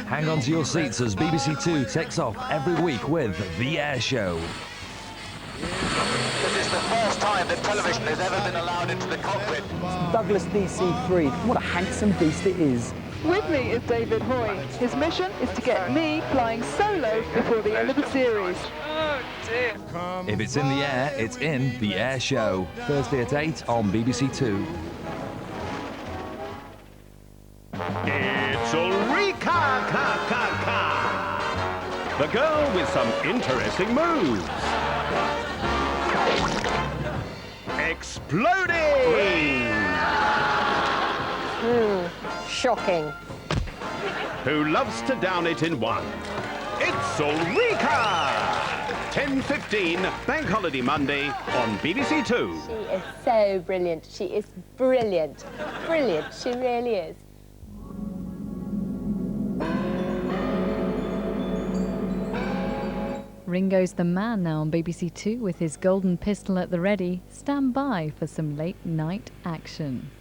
Hang on to your seats as BBC2 takes off every week with The Air Show. This is the first time that television has ever been allowed into the cockpit. Douglas DC-3. What a handsome beast it is. With me is David Hoy. His mission is to get me flying solo before the end of the series. Oh dear. If it's in the air, it's in The Air Show. Thursday at 8 on BBC2. It's Ulrika! The girl with some interesting moves. Exploding! Shocking. Who loves to down it in one. It's Ulrika! 10:15, Bank Holiday Monday on BBC2. She is so brilliant. She is brilliant. Brilliant. She really is. Ringo's the man now on BBC2 with his golden pistol at the ready. Stand by for some late night action.